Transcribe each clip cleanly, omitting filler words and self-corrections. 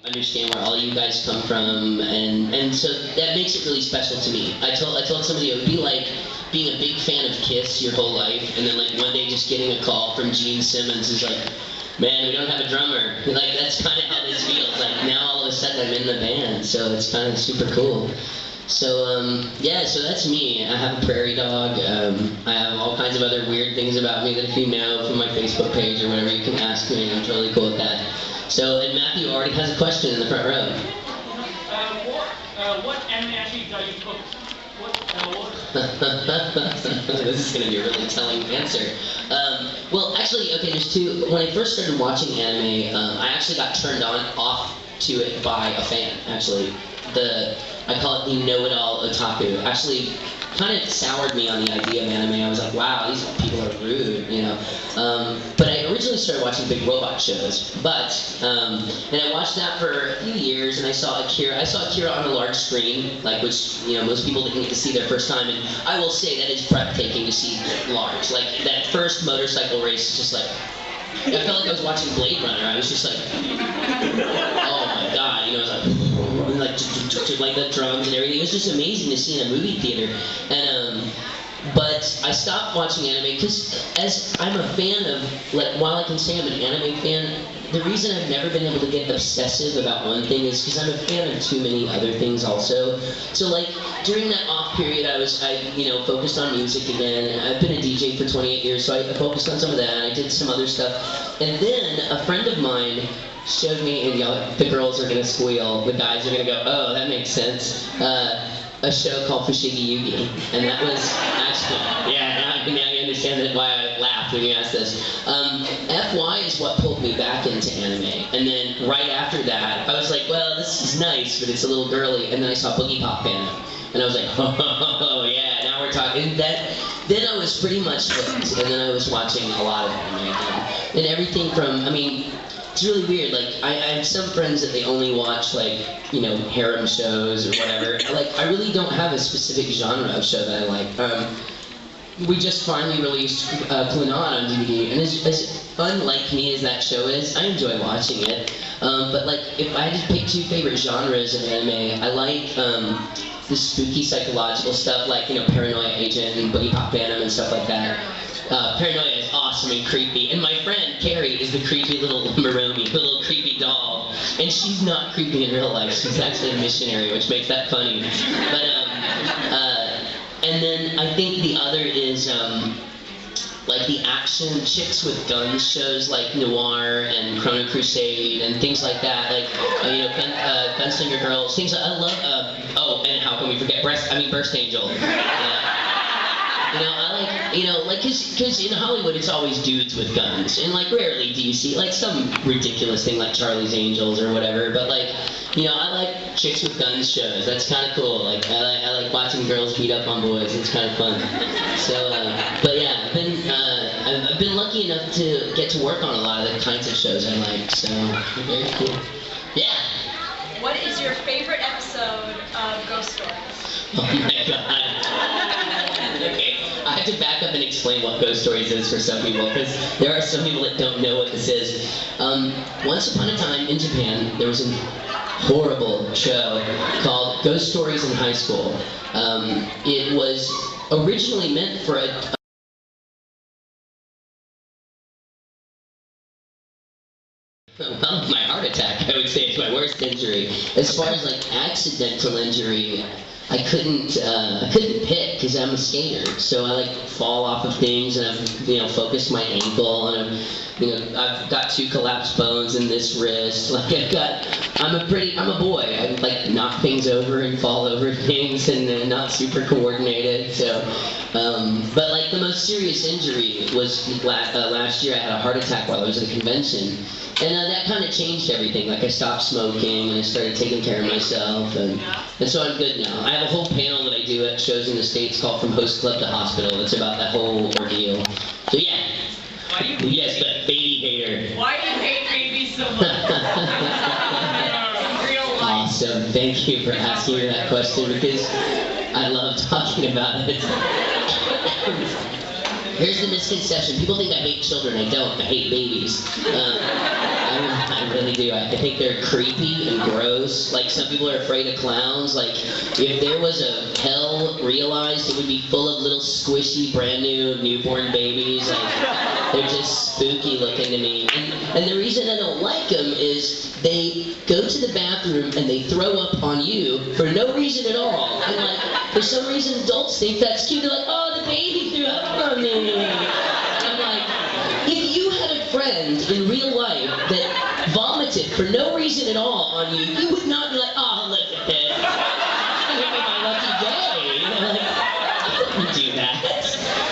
understand where all you guys come from, and so that makes it really special to me. I told somebody it would be like being a big fan of Kiss your whole life, and then like one day just getting a call from Gene Simmons is like, man, we don't have a drummer. Like that's kind of how this feels. Like now all of a sudden I'm in the band, so it's kind of super cool. So yeah, so that's me. I have a prairie dog. I have all kinds of other weird things about me that if you know from my Facebook page or whatever, you can ask me. I'm totally cool with that. So, and Matthew already has a question in the front row. What anime actually got you hooked? This is going to be a really telling answer. Well, actually, okay, there's two. When I first started watching anime, I actually got turned off to it by a fan, actually. I call it the know-it-all otaku. Actually, kind of soured me on the idea of anime. I was like, wow, these people are rude, you know. But I originally started watching big robot shows. And I watched that for a few years, and I saw Akira. I saw Akira on a large screen, like which most people didn't get to see their first time. And I will say that is breathtaking to see large. Like that first motorcycle race is just like. I felt like I was watching Blade Runner. I was just like, oh my god, it was like the drums and everything. It was just amazing to see in a movie theater. And but I stopped watching anime because as I'm a fan of, like, while I can say I'm an anime fan, the reason I've never been able to get obsessive about one thing is because I'm a fan of too many other things also. So like during that off period, I focused on music again. And I've been a DJ for 28 years, so I focused on some of that. And I did some other stuff. And then a friend of mine showed me, and the girls are gonna squeal, the guys are gonna go, oh, that makes sense. A show called Fushigi Yugi, and that was actually, yeah, now you understand why I laughed when you asked this. FY is what pulled me back into anime, and then right after that, I was like, well, this is nice, but it's a little girly, and then I saw Boogie Pop Phantom, and I was like, oh yeah, now we're talking. Then I was pretty much hooked, and then I was watching a lot of anime again, and everything from, it's really weird, like, I have some friends that they only watch, like, harem shows or whatever. Like, I really don't have a specific genre of show that I like. We just finally released Clunan on DVD, and as unlike me as that show is, I enjoy watching it. But, like, if I had to pick two favorite genres of anime, I like the spooky psychological stuff, like, Paranoia Agent and Boogie Pop Phantom and stuff like that. Paranoia is awesome and creepy, and my friend Carrie is the creepy little Maromi, the little creepy doll, and she's not creepy in real life. She's actually a missionary, which makes that funny. But and then I think the other is like the action chicks with guns shows, like Noir and Chrono Crusade and things like that, like Gunslinger Girls, things I love. Oh, and how can we forget Burst Angel. I like, because in Hollywood it's always dudes with guns, and like rarely do you see like some ridiculous thing like Charlie's Angels or whatever, but like, I like chicks with guns shows. That's kind of cool. Like, I like watching girls beat up on boys. It's kind of fun. So, but yeah, I've been lucky enough to get to work on a lot of the kinds of shows I like, so very cool. Yeah. What is your favorite episode of Ghost Stories? Oh my god. Okay, I have to back up and explain what Ghost Stories is for some people, because there are some people that don't know what this is. Once upon a time in Japan, there was a horrible show called Ghost Stories in High School. It was originally meant for a well, my heart attack, I would say, is my worst injury. As far as like accidental injury, I couldn't pick because I'm a skater. So I like fall off of things, and I've focused my ankle, and I've got 2 collapsed bones in this wrist. Like I'm a boy. I like knock things over and fall over things, and not super coordinated. So, but like the most serious injury was last year. I had a heart attack while I was at a convention. And that kind of changed everything. Like I stopped smoking and I started taking care of myself, and so I'm good now. I have a whole panel that I do at shows in the States called From Host Club to Hospital. It's about that whole ordeal. So yeah. Why do you yes, but baby hater. Why do you hate babies so much? In real life. Awesome. Thank you for asking me that question, because I love talking about it. Here's the misconception. People think I hate children. I don't. I hate babies. I really do. I think they're creepy and gross. Like, some people are afraid of clowns. Like, if there was a hell realized, it would be full of little squishy, brand new newborn babies. Like, they're just spooky looking to me. And the reason I don't like them is they go to the bathroom and they throw up on you for no reason at all. And like, for some reason adults think that's cute. They're like, oh, the baby threw up on me. And I'm like, if you had a friend in real life that vomited for no reason at all on you, you would not be like, oh, look at this. It's gonna be my lucky day. You know, like, I wouldn't do that.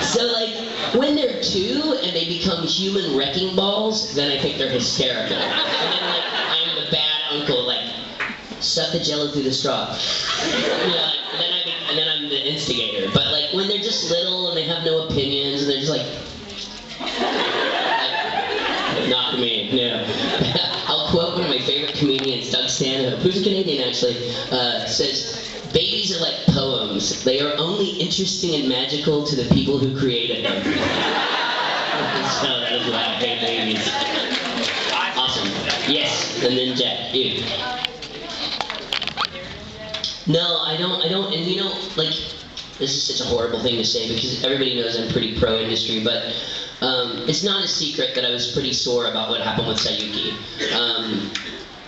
So like, when they're 2 and they become human wrecking balls, then I think they're hysterical. And then like, I'm the bad uncle, like, suck the jello through the straw. You know, and then I'm the instigator. But like, when they're just little and they have no opinions and they're just like not me, no. I'll quote one of my favorite comedians, Doug Stanhope, who's a Canadian actually, says, babies are like poems. They are only interesting and magical to the people who created them. So that is why I hate babies. Awesome. Yes, and then Jack, you. No, I don't, and you know, like, this is such a horrible thing to say because everybody knows I'm pretty pro-industry, but it's not a secret that I was pretty sore about what happened with Sayuki.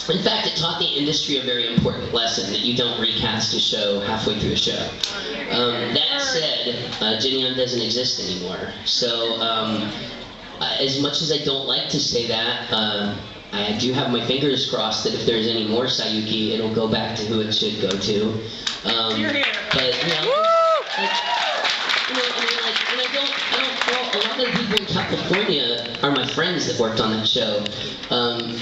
In fact, it taught the industry a very important lesson, that you don't recast a show halfway through a show. That said, Jinyeon doesn't exist anymore. So, as much as I don't like to say that, I do have my fingers crossed that if there's any more Sayuki, it'll go back to who it should go to. But, you know, like, you know, I mean, like, and I don't, well, a lot of the people in California are my friends that worked on that show.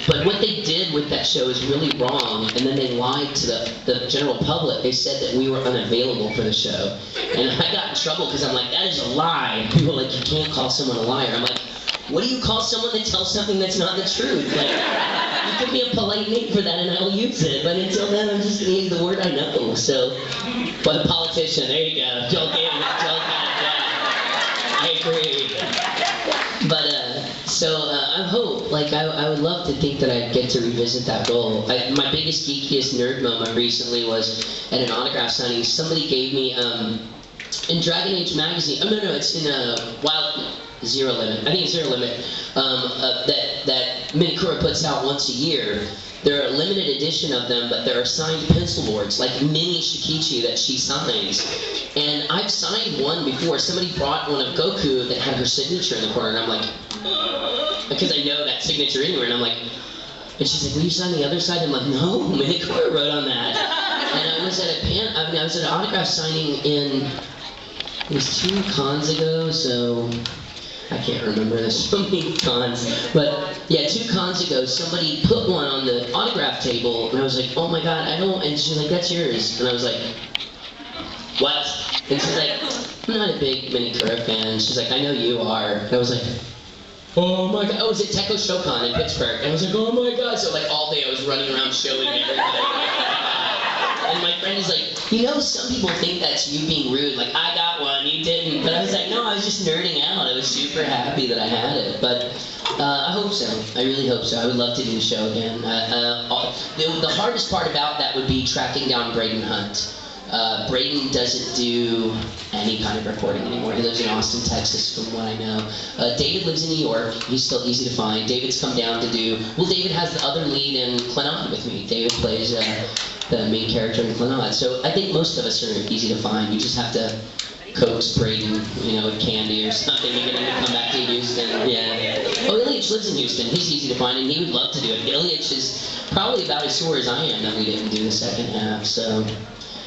But what they did with that show is really wrong, and then they lied to the general public. They said that we were unavailable for the show. And I got in trouble because I'm like, that is a lie. People are like, you can't call someone a liar. I'm like, what do you call someone that tells something that's not the truth? Like, you give me a polite name for that and I'll use it, but until then I'm just using the word I know. So, but a politician, there you go. Joel gave it, Joel got it, yeah. I agree. But, I hope, like, I would love to think that I'd get to revisit that role. My biggest, geekiest nerd moment recently was at an autograph signing. Somebody gave me, in Dragon Age magazine, oh no, it's in Wild... Zero Limit. I think it's Zero Limit. That Minikura puts out once a year. There are a limited edition of them, but there are signed pencil boards, like mini Shikichi that she signs. And I've signed one before. Somebody brought one of Goku that had her signature in the corner, and I'm like, because I know that signature anywhere, and I'm like, and she's like, will you sign the other side? I'm like, no, Minikura wrote on that. And I was at an autograph signing it was 2 cons ago, so I can't remember, there's so many cons, but yeah, 2 cons ago, somebody put one on the autograph table, and I was like, oh my god, I don't, and she's like, that's yours, and I was like, what? And she's like, I'm not a big Minikura fan. She's like, I know you are. And I was like, oh my god, I was at Teko Shokan in Pittsburgh, and I was like, oh my god, so like all day I was running around showing everybody. And my friend is like, you know, some people think that's you being rude, like, I got one, you didn't. But I was like, no, I was just nerding out. I was super happy that I had it. But I hope so. I really hope so. I would love to do the show again. The hardest part about that would be tracking down Braden Hunt. Braden doesn't do any kind of recording anymore. He lives in Austin, Texas, from what I know. David lives in New York. He's still easy to find. David's come down to do... Well, David has the other lead in Clannad with me. David plays the main character in Clannad. So I think most of us are easy to find. You just have to coax Braden, you know, with candy or something to get him to come back to Houston. Yeah. Oh, Ilyich lives in Houston. He's easy to find, and he would love to do it. Ilyich is probably about as sore as I am that we didn't do the second half. So,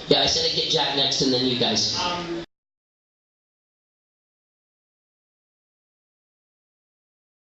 yeah, I said I'd get Jack next, and then you guys.